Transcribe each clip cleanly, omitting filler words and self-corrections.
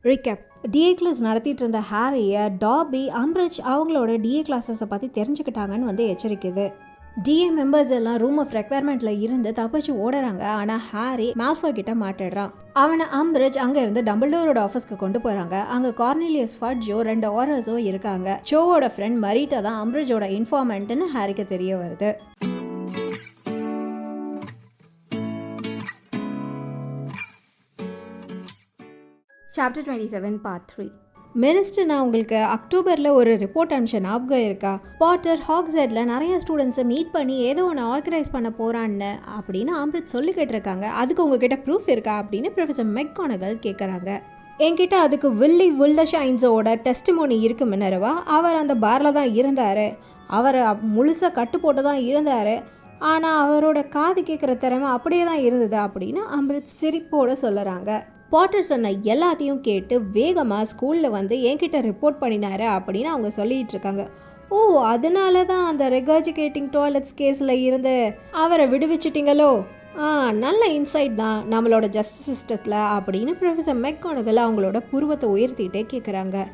Recap. DA class நடத்திட்டு இருந்த ஹாரியை டாபி, அம்ரிச் அவங்களோட டிஏ கிளாஸஸை பற்றி தெரிஞ்சுக்கிட்டாங்கன்னு வந்து எச்சரிக்குது. டிஏ மெம்பர்ஸ் எல்லாம் ரூம் ஆஃப் ரெக்வயர்மெண்ட்ல இருந்து தப்பிச்சு ஓடுறாங்க. ஆனால் ஹாரி மால்ஃபாய் கிட்ட மாட்டிடுறான். அவனை அம்ரிச் அங்கே இருந்து டம்பிள்டோரோட ஆஃபீஸ்க்கு கொண்டு போகிறாங்க. அங்கே கார்னேலியஸ் ஃபட்ஜோ 2 ஆரர்ஸும் இருக்காங்க. சோவோட ஃப்ரெண்ட் மரீட்டா தான் அம்ரிச்சோட இன்ஃபார்மெண்ட்னு ஹாரிக்கு தெரிய வருது. Chapter 27 part 3. மினிஸ்டர், நான் உங்களுக்கு அக்டோபரில் ஒரு ரிப்போர்ட் அனுப்பிச்ச ஞாபகம் இருக்கா? பாட்டர் ஹாக்ஸெட்டில் நிறைய ஸ்டூடெண்ட்ஸை மீட் பண்ணி ஏதோ ஒன்று ஆர்கனைஸ் பண்ண போகிறான்னு அப்படின்னு அம்ரித் சொல்லிக்கிட்டு இருக்காங்க. அதுக்கு உங்ககிட்ட ப்ரூஃப் இருக்கா அப்படின்னு ப்ரொஃபஸர் மெக்கானகல் கேட்குறாங்க. என்கிட்ட அதுக்கு வில்லி வுல்டர்ஷைன்ஸோட டெஸ்டிமோனி இருக்கு மினர்வா. அவர் அந்த பாரில் தான் இருந்தார். அவர் முழுசாக கட்டு போட்டு தான் இருந்தார். ஆனால் அவரோட காது கேட்குற திறமை அப்படியே தான் இருந்தது அப்படின்னு அம்ரித் சிரிப்போடு சொல்லுறாங்க. பாட்டர் சொன்ன எல்லாத்தையும் கேட்டு வேகமாக ஸ்கூலில் வந்து என்கிட்ட ரிப்போர்ட் பண்ணினாரு அப்படின்னு அவங்க சொல்லிகிட்டு இருக்காங்க. ஓ, அதனால தான் அந்த ரெகாஜிகேட்டிங் டாய்லெட்ஸ் கேஸில் இருந்து அவரை விடுவிச்சிட்டிங்களோ? நல்ல இன்சைட் தான் நம்மளோட ஜஸ்டிஸ் சிஸ்டத்தில் அப்படின்னு ப்ரொஃபஸர் மெக்கானகல் அவங்களோட புருவத்தை உயர்த்திட்டே கேட்குறாங்க.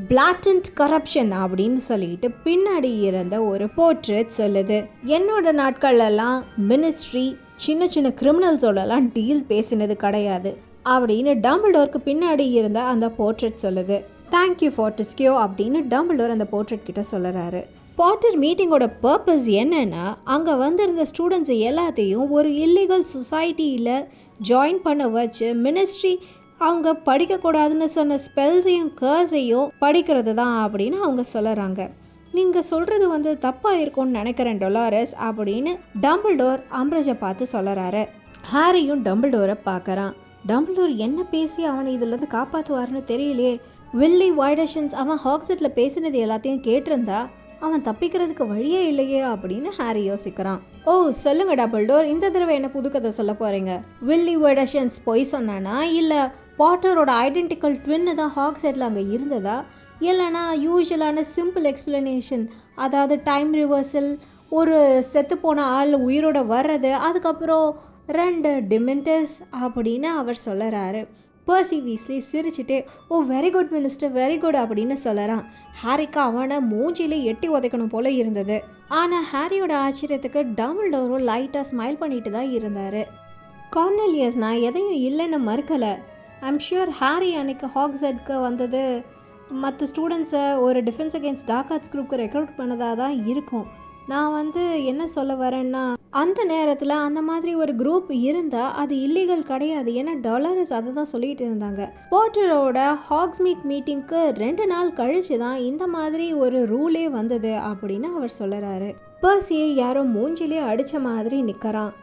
பிளாட்டன்ட் கரப்ஷன் அப்படின்னு சொல்லிட்டு பின்னாடி இருந்த ஒரு போர்ட்ரேட் சொல்லுது. என்னோட நாட்கள்லாம் மினிஸ்ட்ரி சின்ன சின்ன கிரிமினல்ஸோடலாம் டீல் பேசினது கிடையாது அப்படின்னு டம்பிள்டோருக்கு பின்னாடி இருந்த அந்த போர்ட்ரேட் சொல்லுது. தேங்க்யூ ஃபார்டிஸ்கியோ அப்படின்னு டம்பிள்டோர் அந்த போர்ட்ரேட் கிட்ட சொல்லுறாரு. பாட்டர் மீட்டிங்கோட பர்பஸ் என்னன்னா, அங்கே வந்திருந்த ஸ்டூடெண்ட்ஸ் எல்லாத்தையும் ஒரு இல்லீகல் சொசைட்டியில் ஜாயின் பண்ண வச்சு மினிஸ்ட்ரி அவங்க படிக்கக்கூடாதுன்னு சொன்ன ஸ்பெல்ஸையும் கர்ஸையும் படிக்கிறது தான் அப்படின்னு அவங்க சொல்லுறாங்க. நீங்கள் சொல்கிறது வந்து தப்பாக இருக்கும்னு நினைக்கிறேன் டொலாரஸ் அப்படின்னு டம்பிள்டோர் அம்ரிச்சை பார்த்து சொல்லுறாரு. ஹாரியும் டம்பிள்டோரை பார்க்குறான். டம்பிள்டோர் என்ன பேசி அவனை இதுலேருந்து காப்பாற்றுவார்னு தெரியலையே. வில்லி வுல்டர்ஷைன்ஸ் அவன் ஹாக்ஸெட்டில் பேசினது எல்லாத்தையும் கேட்டிருந்தா அவன் தப்பிக்கிறதுக்கு வழியே இல்லையே அப்படின்னு ஹாரி யோசிக்கிறான். ஓ, சொல்லுங்க டம்பிள்டோர், இந்த தடவை என்ன புதுக்கதை சொல்ல போகிறீங்க? வில்லி வுல்டர்ஷைன்ஸ் பொய் சொன்னானா, இல்லை பாட்டரோட ஐடென்டிக்கல் ட்வின்னு தான் ஹாக்ஸெட்டில் அங்கே இருந்ததா, இல்லைனா யூஸ்வலான சிம்பிள் எக்ஸ்பிளனேஷன், அதாவது டைம் ரிவர்சல், ஒரு செத்துப்போன ஆள் உயிரோட வர்றது, அதுக்கப்புறம் 2 டிமெண்டர்ஸ் அப்படின்னு அவர் சொல்லுறாரு. பர்சி வீஸ்லி சிரிச்சுட்டே, oh very good minister, very good அப்படின்னு சொல்லுறான். ஹாரிக்கு அவனை மூஞ்சிலே எட்டி உதைக்கணும் போல இருந்தது. ஆனால் ஹாரியோட ஆச்சரியத்துக்கு டம்பிள்டோரும் லைட்டாக ஸ்மைல் பண்ணிட்டு தான் இருந்தார். கார்னேலியஸ் நான் எதையும் இல்லைன்னு மறுக்கலை. ஐம் ஷியூர் ஹாரி அன்னைக்கு ஹாக்ஸெட்க்கு வந்தது மற்ற ஸ்டூடெண்ட்ஸை ஒரு டிஃபென்ஸ் அகேன்ஸ்ட் டார்க் ஆர்ட்ஸ் குரூப்புக்கு ரெக்ரூட் பண்ணதாக தான் இருக்கும். நான் வந்து என்ன சொல்ல வரேன்னா, அந்த நேரத்தில் அந்த மாதிரி ஒரு குரூப் இருந்தால் அது இல்லீகல் கிடையாது. ஏன்னா டாலரஸ் அதை தான் சொல்லிகிட்டு இருந்தாங்க. பாட்டரோட ஹாக்ஸ்மீட் மீட்டிங்க்கு 2 நாள் கழிச்சு தான் இந்த மாதிரி ஒரு ரூலே வந்தது அப்படின்னு அவர் சொல்லுறாரு. பர்சியை யாரோ மூஞ்சிலே அடித்த மாதிரி நிற்கிறான்.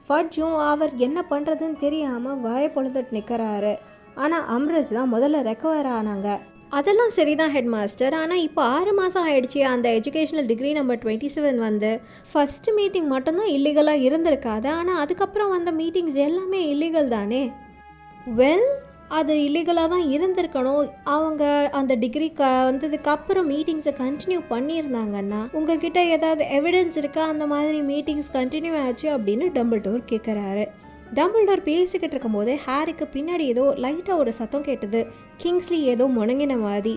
ஃபட்ஜும் அவர் என்ன பண்ணுறதுன்னு தெரியாமல் வாயை பொழுதுட்டு நிற்கிறாரு. ஆனால் அம்ரிச் தான் முதல்ல ரெக்கவர் ஆனாங்க. அதெல்லாம் சரிதான் ஹெட் மாஸ்டர், ஆனால் இப்போ 6 மாதம் ஆகிடுச்சு அந்த எஜுகேஷனல் டிகிரி நம்பர் 27 வந்து. ஃபஸ்ட்டு மீட்டிங் மட்டும்தான் இல்லீகலாக இருந்திருக்காது, ஆனால் அதுக்கப்புறம் வந்த மீட்டிங்ஸ் எல்லாமே இல்லீகல் தானே? வெல், அது இல்லீகலாக தான் இருந்திருக்கணும். அவங்க அந்த டிகிரி வந்ததுக்கப்புறம் மீட்டிங்ஸை கண்டினியூ பண்ணியிருந்தாங்கன்னா உங்கள்கிட்ட ஏதாவது எவிடன்ஸ் இருக்கா அந்த மாதிரி மீட்டிங்ஸ் கண்டினியூ ஆச்சு அப்படின்னு டம்பிள்டோர் கேட்குறாரு. டம்பிள்டோர் பேசிக்கிட்டு இருக்கும்போதே ஹாரிக்கு பின்னாடி ஏதோ லைட்டாக ஒரு சத்தம் கேட்டது. கிங்ஸ்லி ஏதோ முணங்கின மாதிரி.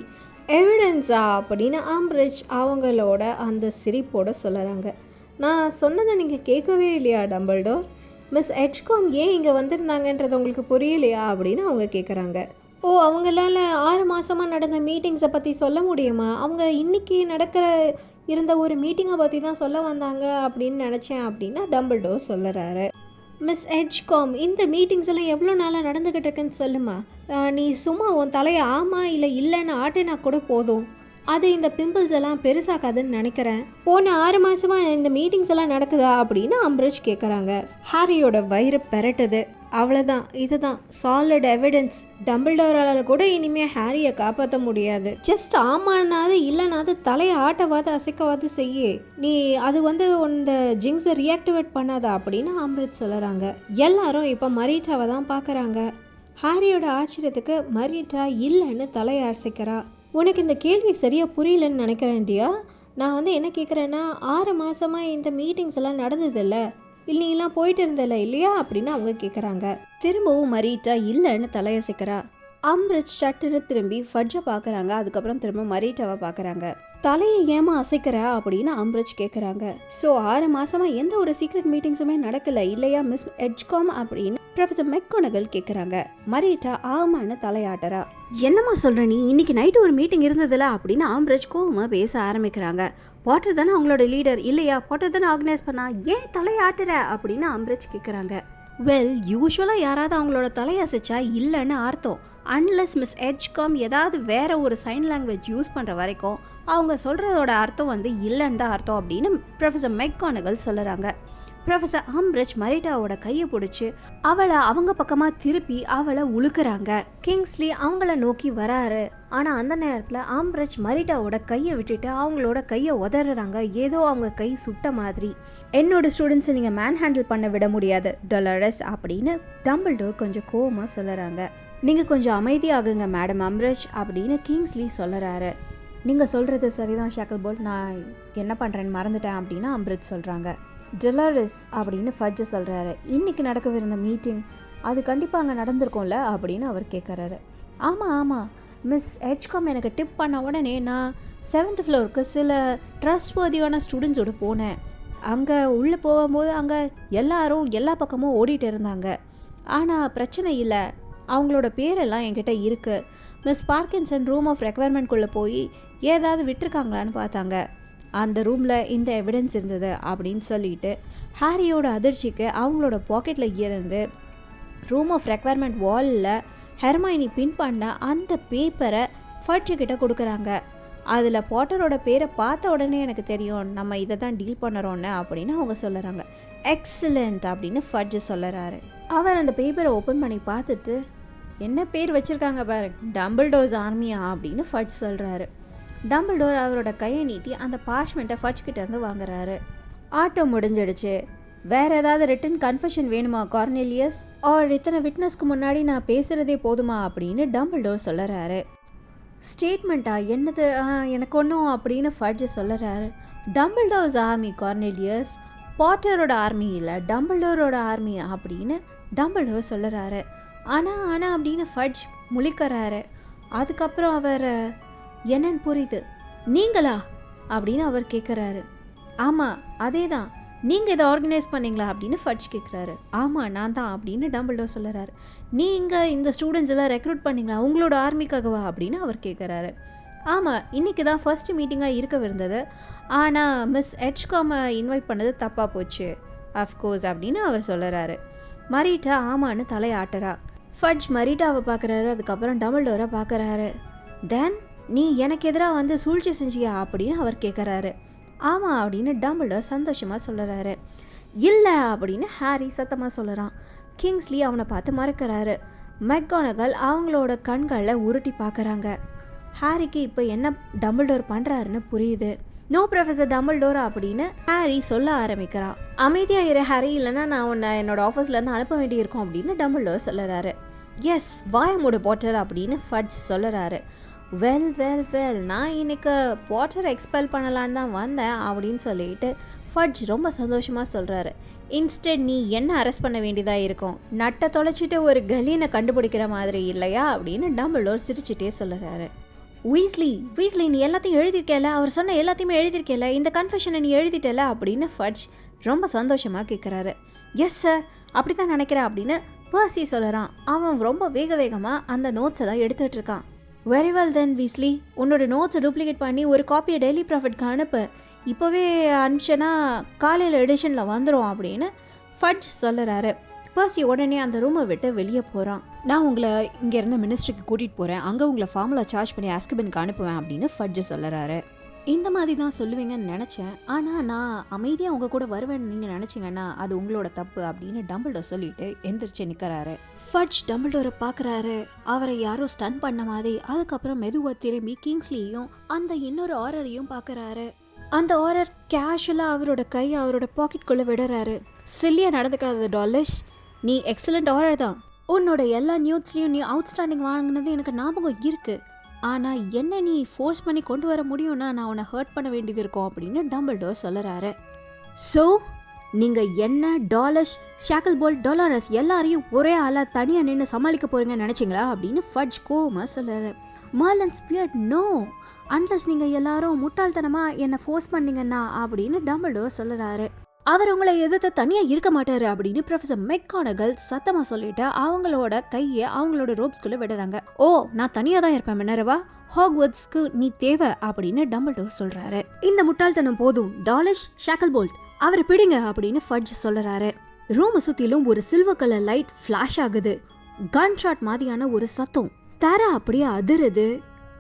எவிடன்ஸா அப்படின்னு அம்ரிச் அவங்களோட அந்த சிரிப்போட சொல்லுறாங்க. நான் சொன்னதை நீங்கள் கேட்கவே இல்லையா டம்பிள்டோர்? மிஸ் எட்ஜ்காம் ஏன் இங்கே வந்திருந்தாங்கன்றது உங்களுக்கு புரியலையா அப்படின்னு அவங்க கேட்குறாங்க. ஓ, அவங்களால 6 மாதமாக நடந்த மீட்டிங்ஸை பற்றி சொல்ல முடியுமா? அவங்க இன்றைக்கி இருந்த ஒரு மீட்டிங்கை பற்றி தான் சொல்ல வந்தாங்க அப்படின்னு நினச்சேன் அப்படின்னு டம்பிள்டோர் சொல்லுறாரு. மிஸ் எட்ஜ்காம், இந்த மீட்டிங்ஸ் எல்லாம் எவ்வளோ நாளாக நடந்துக்கிட்டு இருக்குன்னு சொல்லுமா. நீ சும்மா உன் தலையை ஆமாம் இல்லை இல்லைன்னு ஆட்டினா கூட போதும். அது இந்த பிம்பிள்ஸ் எல்லாம் பெருசாக்காதுன்னு நினைக்கிறேன். போன 6 மாதமாக இந்த மீட்டிங்ஸ் எல்லாம் நடக்குதா அப்படின்னு அம்ரிச் கேட்குறாங்க. ஹாரியோட வயிறு பெரட்டுது. அவ்வளோதான், இதுதான் சாலிட் எவிடன்ஸ். டம்பிள்டோரால் கூட இனிமேல் ஹாரியை காப்பாற்ற முடியாது. ஜஸ்ட் ஆமானாது இல்லைனாது தலையை ஆட்டவாது அசைக்கவாது செய்ய. நீ அது வந்து இந்த ஜிங்ஸை ரியாக்டிவேட் பண்ணாதா அப்படின்னு அம்ரித் சொல்லுறாங்க. எல்லாரும் இப்போ மரீட்டாவை தான் பார்க்குறாங்க. ஹாரியோட ஆச்சரியத்துக்கு மரீட்டா இல்லைன்னு தலையை அசைக்கிறா. உனக்கு இந்த கேள்வி சரியாக புரியலன்னு நினைக்கிறேன் டியா. நான் வந்து என்ன கேட்குறேன்னா, 6 மாதமாக இந்த மீட்டிங்ஸ் எல்லாம் நடந்ததில்ல, இல்லைங்களாம் போயிட்டு இருந்தல இல்லையா அப்படின்னு அவங்க கேட்குறாங்க. திரும்பவும் மரீட்டா இல்லைன்னு தலையசைக்கிறா. அம்ரிச் சட்டுன்னு திரும்பி ஃபட்ஜை பார்க்குறாங்க. அதுக்கப்புறம் திரும்ப மரீட்டாவை பார்க்குறாங்க. தலையை ஏமா அசைக்கிற அப்படின்னு அம்ரிச் கேட்குறாங்க. ஸோ 6 மாசமா எந்த ஒரு சீக்ரெட் மீட்டிங்ஸுமே நடக்கல இல்லையா மிஸ் எட்ஜ்காம் அப்படின்னு ப்ரொஃபசர் மெக்கோனகல் கேட்குறாங்க. மரீட்டா ஆமான்னு தலையாட்டுறா. என்னம்மா சொல்ற நீ, இன்னைக்கு நைட்டு ஒரு மீட்டிங் இருந்ததில்ல அப்படின்னு அம்ரிச் கோவமாக பேச ஆரம்பிக்கிறாங்க. பாட்டர் தானே அவங்களோட லீடர் இல்லையா, பாட்டர் தானே ஆர்கனைஸ் பண்ணா, ஏன் தலையாட்டுற அப்படின்னு அம்ரிச் கேட்குறாங்க. வெல், யூஸ்வலாக யாராவது அவங்களோட தலையசைச்சா இல்லைன்னு அர்த்தம். அன்லெஸ் மிஸ் எட்ஜ்காம் ஏதாவது வேற ஒரு சைன் லாங்குவேஜ் யூஸ் பண்ணுற வரைக்கும் அவங்க சொல்கிறதோட அர்த்தம் இல்லைன்னு தான் அர்த்தம் அப்படின்னு ப்ரொஃபசர் மெக்கோனகல் சொல்லுறாங்க. ப்ரொஃபசர் அம்ரிச் மரீட்டாவோட கையை பிடிச்சி அவளை அவங்க பக்கமாக திருப்பி அவளை உழுக்கிறாங்க. கிங்ஸ்லி அவங்கள நோக்கி வராரு. ஆனால் அந்த நேரத்தில் அம்ரிச் மரீட்டாவோட கையை விட்டுட்டு அவங்களோட கையை உதறாங்க. ஏதோ அவங்க கை சுட்ட மாதிரி. என்னோட ஸ்டூடெண்ட்ஸை நீங்கள் மேன் ஹேண்டில் பண்ண விட முடியாது டொலரஸ் அப்படின்னு டம்பிள்டோர் கொஞ்சம் கோவமாக சொல்லுறாங்க. நீங்கள் கொஞ்சம் அமைதியாகுங்க மேடம் அம்ரிச் அப்படின்னு கிங்ஸ்லி சொல்லுறாரு. நீங்கள் சொல்கிறது சரிதான் ஷேக்கல்போல்ட், நான் என்ன பண்ணுறேன்னு மறந்துட்டேன் அப்படின்னு அம்ரிச் சொல்கிறாங்க. டொலரஸ் அப்படின்னு ஃபட்ஜ் சொல்கிறாரு. இன்றைக்கி நடக்கவிருந்த மீட்டிங் அது கண்டிப்பாக அங்கே நடந்திருக்கும்ல அப்படின்னு அவர் கேட்குறாரு. ஆமாம் மிஸ் எட்ஜ்காம் எனக்கு டிப் பண்ண உடனே நான் 7th ஃப்ளோருக்கு சில ட்ரஸ்ட்வர்தியான ஸ்டூடெண்ட்ஸோடு போனேன். அங்கே உள்ளே போகும்போது அங்கே எல்லாரும் எல்லா பக்கமும் ஓடிட்டு இருந்தாங்க. ஆனால் பிரச்சனை இல்லை, அவங்களோட பேரெல்லாம் என்கிட்ட இருக்குது. மிஸ் பார்க்கின்சன் ரூம் ஆஃப் ரெக்வயர்மெண்ட்குள்ளே போய் ஏதாவது விட்டுருக்காங்களான்னு பார்த்தாங்க. அந்த ரூமில் இந்த எவிடன்ஸ் இருந்தது அப்படின்னு சொல்லிட்டு ஹாரியோட அதிர்ச்சிக்கு அவங்களோட பாக்கெட்டில் இருந்து ரூம் ஆஃப் ரெக்வயர்மெண்ட் வாலில் ஹெர்மைனி பின் பண்ண அந்த பேப்பரை ஃபட்ஜுக்கிட்ட கொடுக்குறாங்க. அதில் பாட்டரோட பேரை பார்த்த உடனே எனக்கு தெரியும் நம்ம இதை தான் டீல் பண்ணுறோன்னு அப்படின்னு அவங்க சொல்லுறாங்க. எக்ஸலண்ட் அப்படின்னு ஃபட்ஜ் சொல்லுறாரு. அவர் அந்த பேப்பரை ஓப்பன் பண்ணி பார்த்துட்டு என்ன பேர் வச்சுருக்காங்க பாரு, டம்பிள்டோர்ஸ் ஆர்மியா அப்படின்னு ஃபட்ஜ் சொல்கிறாரு. டம்பிள்டோர் அவரோட கையை நீட்டி அந்த பார்ச்மெண்ட்டை ஃபட்ஜ்கிட்ட இருந்து வாங்குறாரு. ஆட்டோ முடிஞ்சிடுச்சு, வேறு ஏதாவது ரிட்டன் கன்ஃபெஷன் வேணுமா கார்னெலியஸ், ஆர் இத்தனை விட்னஸ்க்கு முன்னாடி நான் பேசுகிறதே போதுமா அப்படின்னு டம்பிள்டோர் சொல்லுறாரு. ஸ்டேட்மெண்ட்டா என்னது, எனக்கு ஒன்றும் அப்படின்னு ஃபட்ஜ் சொல்லுறாரு. டம்பிள்டோர்ஸ் ஆர்மி கார்னெலியஸ், பாட்டரோட ஆர்மி இல்லை டம்பிள்டோரோட ஆர்மி அப்படின்னு டம்பிள்டோர் சொல்லுறாரு. ஆனால் அப்படின்னு ஃபட்ஜ் முழிக்கிறாரு. அதுக்கப்புறம் அவர் என்னன்னு புரியுது. நீங்களா அப்படின்னு அவர் கேட்குறாரு. ஆமாம் அதே தான், நீங்கள் இதை ஆர்கனைஸ் பண்ணிங்களா அப்படின்னு ஃபட்ஜ் கேட்குறாரு. ஆமாம் நான் தான் அப்படின்னு டம்பிள்டோர் சொல்லுறாரு. நீங்கள் இந்த ஸ்டூடெண்ட்ஸ் எல்லாம் ரெக்ரூட் பண்ணிங்களா உங்களோட ஆர்மிக்காகவா அப்படின்னு அவர் கேட்குறாரு. ஆமாம், இன்றைக்கி தான் ஃபர்ஸ்ட் மீட்டிங்காக இருக்கவிருந்தது, ஆனால் மிஸ் எட்ஜ்காமை இன்வைட் பண்ணது தப்பாக போச்சு அஃப்கோர்ஸ் அப்படின்னு அவர் சொல்லுறாரு. மரீட்டா ஆமான்னு தலையாட்டுறா. ஃபட்ஜ் மரீட்டாவை பார்க்குறாரு. அதுக்கப்புறம் டம்பிள்டோரை பார்க்குறாரு. தென் நீ எனக்கு எதிராக சூழ்ச்சி செஞ்சியா அப்படின்னு அவர் கேட்குறாரு. ஆமாம் அப்படின்னு டம்பிள்டோர் சந்தோஷமாக சொல்லுறாரு. இல்லை அப்படின்னு ஹாரி சத்தமாக சொல்லுறான். கிங்ஸ்லி அவனை பார்த்து மறக்கிறாரு. மெக்கோனகல் அவங்களோட கண்களில் உருட்டி பார்க்குறாங்க. ஹாரிக்கு இப்போ என்ன டம்பிள்டோர் பண்ணுறாருன்னு புரியுது. நோ ப்ரொஃபஸர் டம்பிள்டோர் அப்படின்னு ஹாரி சொல்ல ஆரம்பிக்கிறான். அமைதியாக இரு ஹாரி, இல்லைன்னா நான் உன்னை என்னோட ஆஃபீஸ்லேருந்து அனுப்ப வேண்டியிருக்கோம் அப்படின்னு டம்பிள்டோர் சொல்லுறாரு. எஸ் வாயமோட பாட்டர் அப்படின்னு ஃபட்ஜ் சொல்லுறாரு. வெல் நான் இன்னைக்கு பாட்டரை எக்ஸ்பெல் பண்ணலான்னு தான் வந்தேன் அப்படின்னு சொல்லிட்டு ஃபட்ஜ் ரொம்ப சந்தோஷமாக சொல்கிறாரு. இன்ஸ்டெட் நீ என்ன அரெஸ்ட் பண்ண வேண்டியதாக இருக்கும், நட்டை தொலைச்சிட்டு ஒரு கலீனை கண்டுபிடிக்கிற மாதிரி இல்லையா அப்படின்னு டம்பிள்டோர் சிரிச்சுட்டே சொல்லுறாரு. வீஸ்லி நீ எல்லாத்தையும் எழுதியிருக்கல, அவர் சொன்ன எல்லாத்தையுமே எழுதியிருக்கல, இந்த கன்ஃபெஷனை நீ எழுதிட்டல அப்படின்னு ஃபட்ஜ் ரொம்ப சந்தோஷமாக கேட்குறாரு. எஸ் சார் அப்படி தான் நினைக்கிறேன் அப்படின்னு பர்சி சொல்லுறான். அவன் ரொம்ப வேகமாக அந்த நோட்ஸ் எல்லாம் எடுத்துகிட்டு இருக்கான். வெரி வெல் தென் வீஸ்லி, உன்னோட நோட்ஸை டூப்ளிகேட் பண்ணி ஒரு காப்பியை டெய்லி ப்ராஃபிட்க்கு அனுப்பு, இப்போவே அனுப்பிச்சேன்னா காலையில் எடிஷனில் வந்துடும் அப்படின்னு ஃபட்ஜ் சொல்லுறாரு. பர்சி உடனே அந்த ரூமை விட்டு வெளியே போகிறான். நான் உங்களை இங்கேருந்து மினிஸ்ட்ரிக்கு கூட்டிகிட்டு போகிறேன், அங்கே உங்களை ஃபார்முலா சார்ஜ் பண்ணி ஆஸ்கபனுக்கு அனுப்புவேன் அப்படின்னு ஃபட்ஜ் சொல்லுறாரு. இந்த மாதிரி தான் சொல்லுவீங்கன்னு நினச்சேன், ஆனால் நான் அமைதியாக உங்கள் கூட வருவேன்னு நீங்கள் நினச்சிங்கன்னா அது உங்களோட தப்பு அப்படின்னு டம்பிள்டோர் சொல்லிட்டு எந்திரிச்சு நிற்கிறாரு. ஃபட்ஜ் டம்பிள்டோரை பார்க்குறாரு. அவரை யாரோ ஸ்டன் பண்ண மாதிரி. அதுக்கப்புறம் மெதுவாக திரும்பி கிங்ஸ்லியையும் அந்த இன்னொரு ஆரரையும் பார்க்குறாரு. அந்த ஆரர் கேஷுவலாக அவரோட கையை அவரோட பாக்கெட்குள்ளே விடுறாரு. சில்லியாக நடந்துக்காத டாலிஷ், நீ எக்ஸலண்ட் ஆரர் தான், உன்னோட எல்லா நியூட்ஸ்லையும் நீ அவுட்ஸ்டாண்டிங் வாங்கினது எனக்கு ஞாபகம் இருக்குது, ஆனால் என்ன நீ ஃபோர்ஸ் பண்ணி கொண்டு வர முடியும்னா நான் உன்னை ஹர்ட் பண்ண வேண்டியது இருக்கும் அப்படின்னு டம்பிள்டோர் சொல்லுறாரு. ஸோ நீங்க என்ன டாலஷ், ஷாக்கிள்போல்ட், டொலாரஸ் எல்லாரையும் ஒரே ஆளா தனியா நின்று சமாளிக்க போறீங்கன்னு நினைச்சீங்களா அப்படின்னு ஃபட்ஜ் கோவமா சொல்றாரு. மர்லின் ஸ்பியர்ட் நோ, அன்லஸ் நீங்க எல்லாரும் முட்டாள்தனமா என்ன ஃபோர்ஸ் பண்ணீங்கன்னா அப்படின்னு டம்பிள்டோர் சொல்லுறாரு. அவர் உங்களை எதிர்த்து தனியா இருக்க மாட்டாரு அப்படின்னு ப்ரொஃபசர் மெக்கானகல் சத்தமா சொல்லிட்டு அவங்களோட கையை அவங்களோட ரோப்ஸ்குள்ள விடுறாங்க. ஓ, நான் தனியா தான் இருப்பேன் மினர்வா, ஹாக்வர்ட்ஸ்க்கு நீ தேவை அப்படின்னு டம்பிள்டோர் சொல்றாரு. இந்த முட்டாள்தனம் போதும் டாலஷ், ஷாக்கிள்போல்ட் அவரை பிடிங்க அப்படின்னு ஃபட்ஜ் சொல்றாரு. ரூம் சுத்திலும் ஒரு சில்வர் கலர் லைட் ஃபிளாஷ் ஆகுது. கன் ஷாட் மாதிரியான ஒரு சத்தம், தர அப்படியே அதிருது.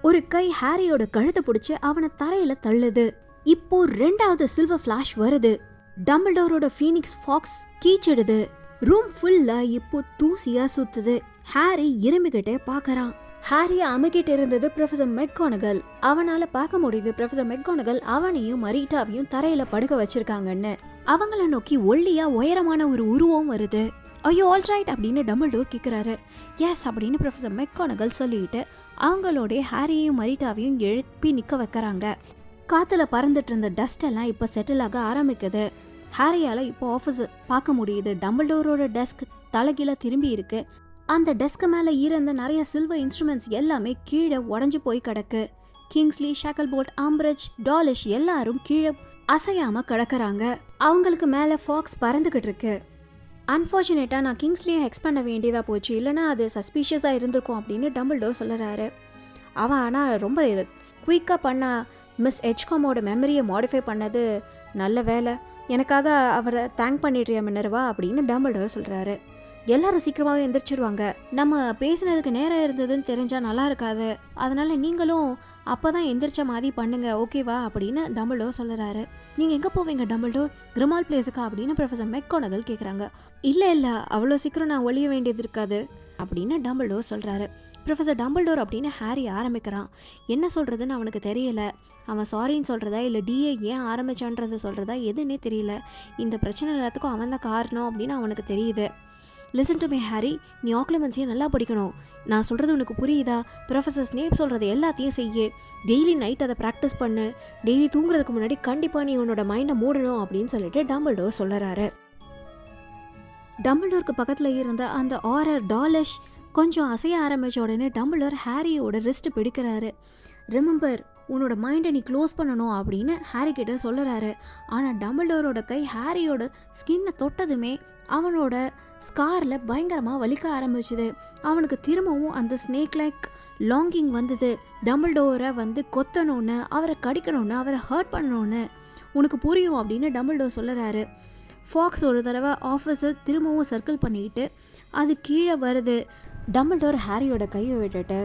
ஒரு கை ஹாரியோட கழுத்தை பிடிச்சு அவனை தரையில தள்ளுது. இப்போ 2வது சில்வர் ஃபிளாஷ் வருது. டம்பிள்டோரோட ஃபீனிக்ஸ் ஃபாக்ஸ் கீச்சிடுது. ரூம் ஃபுல்லா இப்போ தூசியா சுத்துது. ஹாரி இருமிக்கிட்டே பாக்கறான். ஹாரி அமுக்கிட்டு இருந்தது ப்ரொஃபசர் மெக்கானகல். அவனால பார்க்க முடியுது ப்ரொஃபசர் மெக்கானகல் அவனையும் மரீட்டாவையும் தரையில படுக்க வச்சிருக்காங்கன்னு. அவங்கள நோக்கி ஒல்லியா உயரமான ஒரு உருவம் வருது. ஐயோ ஆல்ரைட் அப்படின்னு டம்பிள்டோர் கேக்குறாரு. எஸ் அப்படின்னு ப்ரொஃபசர் மெக்கானகல் சொல்லிட்டு அவங்களோட ஹாரியையும் மரீட்டாவையும் எழுப்பி நிக்க வைக்கிறாங்க. காத்துல பறந்துட்டு இருந்த டஸ்ட் எல்லாம் இப்போ செட்டில் ஆக ஆரம்பிக்குது. ஹாரியால இப்போ ஆஃபீஸ் பார்க்க முடியுது. டம்பிள்டோரோட டெஸ்க் தலைகீழ திரும்பி இருக்கு. அந்த டெஸ்க் மேல இருந்த நிறைய சில்வர் இன்ஸ்ட்ருமெண்ட்ஸ் எல்லாமே கீழே உடஞ்சு போய் கிடக்கு. கிங்ஸ்லி, ஷாக்கிள்போல்ட், ஆம்பிரிட்ஜ், டாலிஷ் எல்லாரும் கீழே அசையாம கிடக்குறாங்க. அவங்களுக்கு மேல ஃபாக்ஸ் பறந்துகிட்டு இருக்கு. அன்ஃபார்ச்சுனேட்டா நான் கிங்ஸ்லியை ஹெக்ஸ் பண்ண வேண்டியதா போச்சு, இல்லைனா அது சஸ்பீஷியஸா இருந்திருக்கும் அப்படின்னு டம்பிள்டோர் சொல்லுறாரு. அவன் ஆனால் ரொம்ப குயிக்காக பண்ண மிஸ் எச்காமோட மெமரியை மாடிஃபை பண்ணது நல்ல வேலை, எனக்காக அவரை தேங்க் பண்ணிடுறியா மினர்வா அப்படின்னு டம்பிள்டோர் சொல்கிறாரு. எல்லாரும் சீக்கிரமாகவே எந்திரிச்சிருவாங்க, நம்ம பேசினதுக்கு நேரம் இருந்ததுன்னு தெரிஞ்சால் நல்லா இருக்காது, அதனால் நீங்களும் அப்போ தான் எந்திரிச்ச மாதிரி பண்ணுங்க ஓகேவா அப்படின்னு டம்பிள்டோர் சொல்லுறாரு. நீங்கள் எங்கே போவீங்க டம்பிள்டோர், கிரிமால் பிளேஸுக்கா அப்படின்னு ப்ரொஃபசர் மெக்கானகல் கேட்குறாங்க. இல்லை அவ்வளோ சீக்கிரம் நான் ஒழிய வேண்டியது இருக்காது அப்படின்னு டம்பிள்டோர் சொல்கிறாரு. ப்ரொஃபசர் டம்பிள்டோர் அப்படின்னு ஹாரி ஆரம்பிக்கிறான். என்ன சொல்கிறதுன்னு அவனுக்கு தெரியல. அவன் சாரின்னு சொல்கிறதா இல்லை டிஏ ஏன் ஆரம்பிச்சான்றதை சொல்கிறதா எதுன்னே தெரியல. இந்த பிரச்சனை எல்லாத்துக்கும் அவன் தான் காரணம் அப்படின்னு அவனுக்கு தெரியுது. லிசன் டு மீ ஹாரி, நீ ஆக்லமென்ஸையும் நல்லா படிக்கணும். நான் சொல்கிறது உனக்கு புரியுதா? ப்ரொஃபசர் ஸ்னேப் சொல்கிறது எல்லாத்தையும் செய்ய, டெய்லி நைட் அதை ப்ராக்டிஸ் பண்ணு, டெய்லி தூங்குறதுக்கு முன்னாடி கண்டிப்பாக நீ உன்னோட மைண்டை மூடணும் அப்படின்னு சொல்லிட்டு டம்பிள்டோர் சொல்லுறாரு. டம்பிள்டோருக்கு பக்கத்தில் இருந்த அந்த ஆரர் டாலஷ் கொஞ்சம் அசைய ஆரம்பித்த உடனே டம்பிள்டோர் ஹாரியோட ரிஸ்ட் பிடிக்கிறாரு. ரிமெம்பர், உன்னோட மைண்டை நீ க்ளோஸ் பண்ணணும் அப்படின்னு ஹாரி கிட்ட சொல்லுறாரு. ஆனால் டம்பிள்டோரோட கை ஹாரியோட ஸ்கின்னை தொட்டதுமே அவனோட ஸ்காரில் பயங்கரமாக வலிக்க ஆரம்பிச்சுது. அவனுக்கு திரும்பவும் அந்த ஸ்னேக் லைக் லாங்கிங் வந்தது. டம்பிள்டோரை கொத்தணும்னு, அவரை கடிக்கணும்னு, அவரை ஹர்ட் பண்ணணும்னு. உனக்கு புரியும் அப்படின்னு டம்பிள்டோர் சொல்லுறாரு. ஃபாக்ஸ் ஒரு தடவை ஆஃபீஸை திரும்பவும் சர்க்கிள் பண்ணிக்கிட்டு அது கீழே வருது. டம்பிள்டோர் ஹாரியோட கையை விட்டுட்டு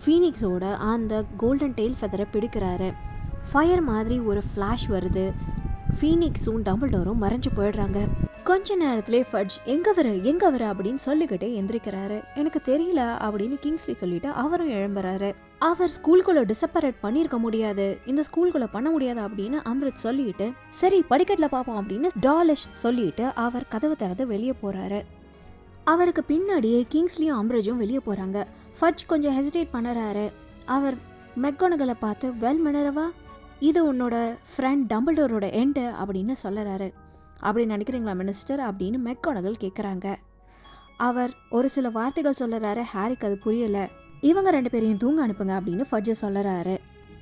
ஃபீனிக்ஸோட அந்த கோல்டன் டெயில் ஃபெதரை பிடிக்கிறாரு. ஃபயர் மாதிரி ஒரு ஃப்ளாஷ் வருது. ஃபீனிக்ஸும் டம்பிள்டோரும் மறைஞ்சு போயிடுறாங்க. கொஞ்ச நேரத்திலே ஃபட்ஜ் எங்கே வர அப்படின்னு சொல்லிக்கிட்டே எந்திரிக்கிறாரு. எனக்கு தெரியல அப்படின்னு கிங்ஸ்லி சொல்லிட்டு அவரும் எழும்புறாரு. அவர் ஸ்கூலுக்குள்ள டிசப்பரேட் பண்ணியிருக்க முடியாது, இந்த ஸ்கூலுக்குள்ள பண்ண முடியாது அப்படின்னு அம்ரித் சொல்லிட்டு சரி படிக்கட்டில் பார்ப்போம் அப்படின்னு டாலிஷ் சொல்லிட்டு அவர் கதவை திறந்து வெளியே போறாரு. அவருக்கு பின்னாடியே கிங்ஸ்லியும் அம்ரிட்ஜும் வெளியே போறாங்க. ஃபட்ஜ் கொஞ்சம் ஹெசிடேட் பண்ணுறாரு. அவர் மெக்கானகலை பார்த்து வெல் மினர்வா, இது உன்னோட ஃப்ரெண்ட் டம்பிள்டோரோட எண்டு அப்படின்னு சொல்லுறாரு. அப்படி நினைக்கிறீங்களா மினிஸ்டர் அப்படின்னு மெக்கானகல் கேட்குறாங்க. அவர் ஒரு சில வார்த்தைகள் சொல்லுறாரு. ஹாரிக்கு அது புரியல. இவங்க 2 பேரையும் தூங்க அனுப்புங்க அப்படின்னு ஃபட்ஜ் சொல்லுறாரு.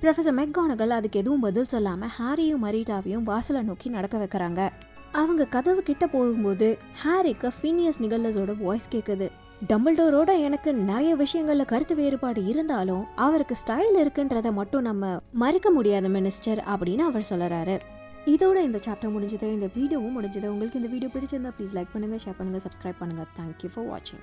ப்ரொஃபசர் மெக்கானகல் அதுக்கு எதுவும் பதில் சொல்லாமல் ஹாரியும் மரீட்டாவையும் வாசலை நோக்கி நடக்க வைக்கிறாங்க. அவங்க கதவு கிட்ட போகும்போது ஹாரிக்கு ஃபீனியஸ் நிகல்லஸோட வாய்ஸ் கேட்குது. டம்பிள்டோரோட எனக்கு நிறைய விஷயங்கள்ல கருத்து வேறுபாடு இருந்தாலும் அவருக்கு ஸ்டைல் இருக்குன்றத மட்டும் நம்ம மறக்க முடியாத மினிஸ்டர் அப்படின்னு அவர் சொல்லுறாரு. இதோட இந்த சாப்டர் முடிஞ்சது, இந்த வீடியோவும் முடிஞ்சது. உங்களுக்கு இந்த வீடியோ பிடிச்சிருந்தா ப்ளீஸ் லைக் பண்ணுங்க, ஷேர் பண்ணுங்க, சப்ஸ்கிரைப் பண்ணுங்க. தேங்க்யூ ஃபார் வாட்சிங்.